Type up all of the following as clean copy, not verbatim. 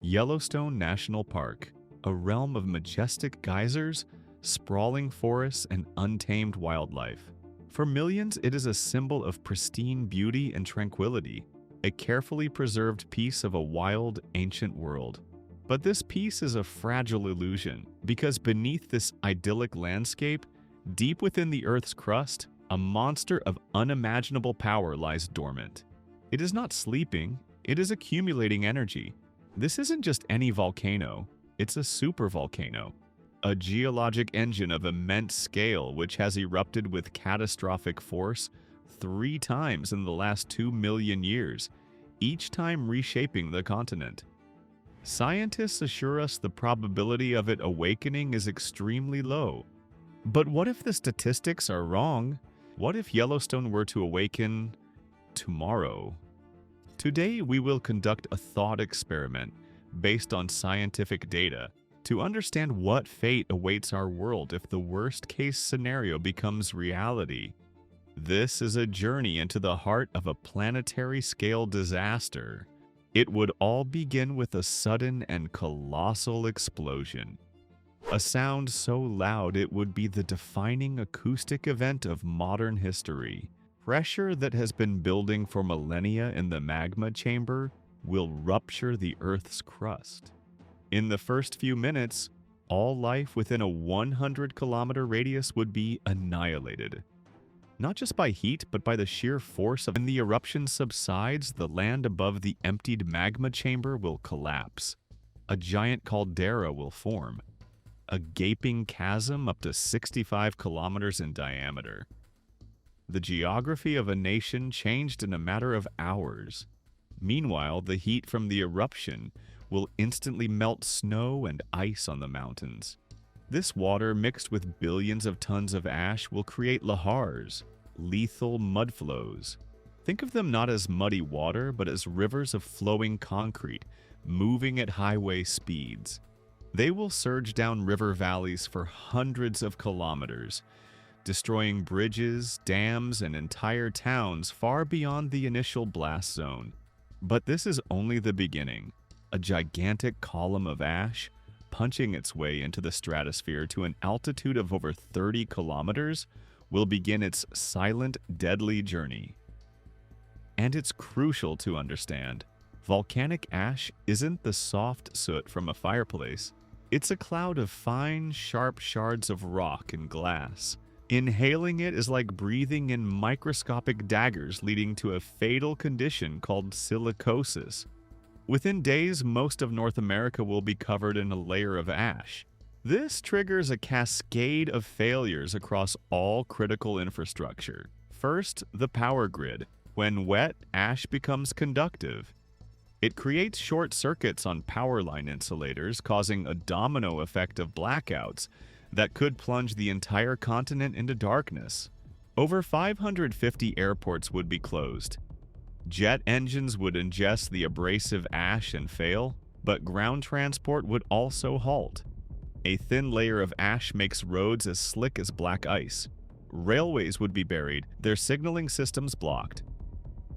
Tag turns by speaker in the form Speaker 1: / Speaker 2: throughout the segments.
Speaker 1: Yellowstone National Park, a realm of majestic geysers, sprawling forests, and untamed wildlife. For millions, it is a symbol of pristine beauty and tranquility, a carefully preserved piece of a wild, ancient world. But this piece is a fragile illusion, because beneath this idyllic landscape, deep within the Earth's crust, a monster of unimaginable power lies dormant. It is not sleeping, it is accumulating energy. This isn't just any volcano, it's a supervolcano, a geologic engine of immense scale which has erupted with catastrophic force 3 times in the last 2 million years, each time reshaping the continent. Scientists assure us the probability of it awakening is extremely low. But what if the statistics are wrong? What if Yellowstone were to awaken tomorrow? Today, we will conduct a thought experiment based on scientific data to understand what fate awaits our world if the worst-case scenario becomes reality. This is a journey into the heart of a planetary-scale disaster. It would all begin with a sudden and colossal explosion. A sound so loud it would be the defining acoustic event of modern history. Pressure that has been building for millennia in the magma chamber will rupture the Earth's crust. In the first few minutes, all life within a 100-kilometer radius would be annihilated. Not just by heat, but by the sheer force of when the eruption subsides, the land above the emptied magma chamber will collapse. A giant caldera will form, a gaping chasm up to 65 kilometers in diameter. The geography of a nation changed in a matter of hours. Meanwhile, the heat from the eruption will instantly melt snow and ice on the mountains. This water, mixed with billions of tons of ash, will create lahars, lethal mudflows. Think of them not as muddy water, but as rivers of flowing concrete, moving at highway speeds. They will surge down river valleys for hundreds of kilometers, destroying bridges, dams, and entire towns far beyond the initial blast zone. But this is only the beginning. A gigantic column of ash, punching its way into the stratosphere to an altitude of over 30 kilometers, will begin its silent, deadly journey. And it's crucial to understand, volcanic ash isn't the soft soot from a fireplace. It's a cloud of fine, sharp shards of rock and glass. Inhaling it is like breathing in microscopic daggers, leading to a fatal condition called silicosis. Within days, most of North America will be covered in a layer of ash. This triggers a cascade of failures across all critical infrastructure. First, the power grid. When wet, ash becomes conductive. It creates short circuits on power line insulators, causing a domino effect of blackouts that could plunge the entire continent into darkness. Over 550 airports would be closed. Jet engines would ingest the abrasive ash and fail, but ground transport would also halt. A thin layer of ash makes roads as slick as black ice. Railways would be buried, their signaling systems blocked.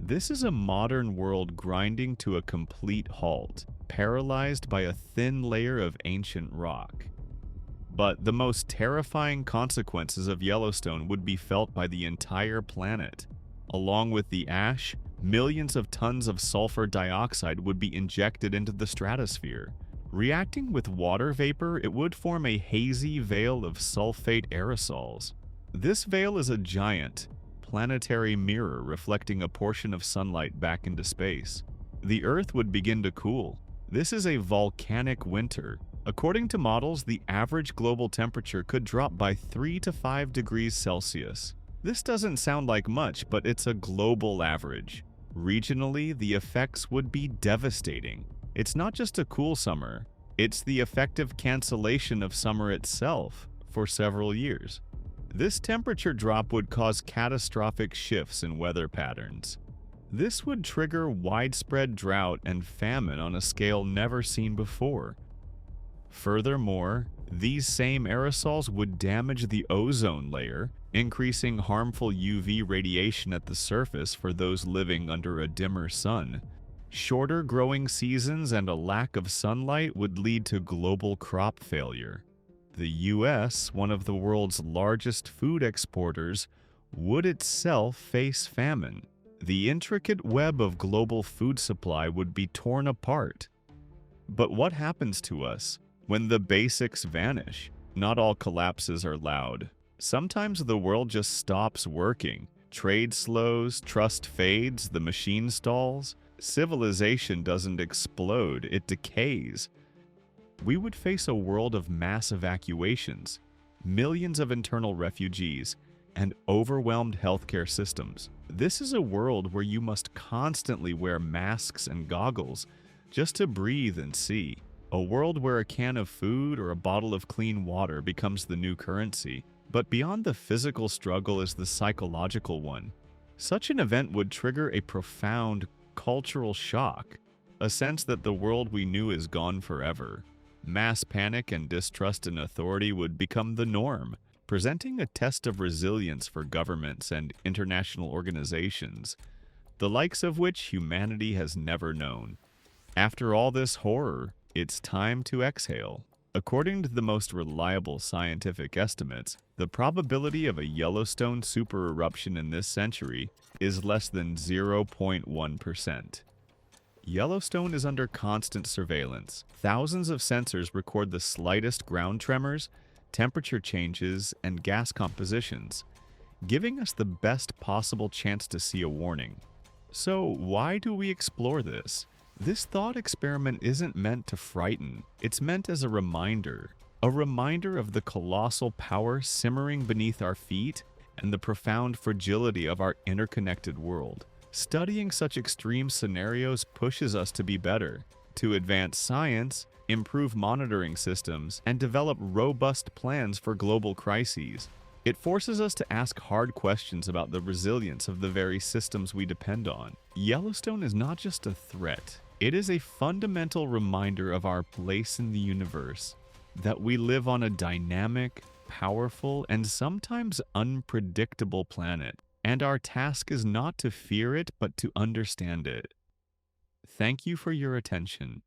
Speaker 1: This is a modern world grinding to a complete halt, paralyzed by a thin layer of ancient rock. But the most terrifying consequences of Yellowstone would be felt by the entire planet. Along with the ash, millions of tons of sulfur dioxide would be injected into the stratosphere. Reacting with water vapor, it would form a hazy veil of sulfate aerosols. This veil is a giant, planetary mirror reflecting a portion of sunlight back into space. The Earth would begin to cool. This is a volcanic winter. According to models, the average global temperature could drop by 3 to 5 degrees Celsius. This doesn't sound like much, but it's a global average. Regionally, the effects would be devastating. It's not just a cool summer, it's the effective cancellation of summer itself for several years. This temperature drop would cause catastrophic shifts in weather patterns. This would trigger widespread drought and famine on a scale never seen before. Furthermore, these same aerosols would damage the ozone layer, increasing harmful UV radiation at the surface for those living under a dimmer sun. Shorter growing seasons and a lack of sunlight would lead to global crop failure. The US, one of the world's largest food exporters, would itself face famine. The intricate web of global food supply would be torn apart. But what happens to us when the basics vanish? Not all collapses are loud. Sometimes the world just stops working. Trade slows, trust fades, the machine stalls. Civilization doesn't explode, it decays. We would face a world of mass evacuations, millions of internal refugees, and overwhelmed healthcare systems. This is a world where you must constantly wear masks and goggles just to breathe and see. A world where a can of food or a bottle of clean water becomes the new currency. But beyond the physical struggle is the psychological one. Such an event would trigger a profound cultural shock, a sense that the world we knew is gone forever. Mass panic and distrust in authority would become the norm, presenting a test of resilience for governments and international organizations, the likes of which humanity has never known. After all this horror, it's time to exhale. According to the most reliable scientific estimates, the probability of a Yellowstone supereruption in this century is less than 0.1%. Yellowstone is under constant surveillance. Thousands of sensors record the slightest ground tremors, temperature changes, and gas compositions, giving us the best possible chance to see a warning. So, why do we explore this? This thought experiment isn't meant to frighten, it's meant as a reminder of the colossal power simmering beneath our feet and the profound fragility of our interconnected world. Studying such extreme scenarios pushes us to be better, to advance science, improve monitoring systems, and develop robust plans for global crises. It forces us to ask hard questions about the resilience of the very systems we depend on. Yellowstone is not just a threat. It is a fundamental reminder of our place in the universe, that we live on a dynamic, powerful, and sometimes unpredictable planet, and our task is not to fear it but to understand it. Thank you for your attention.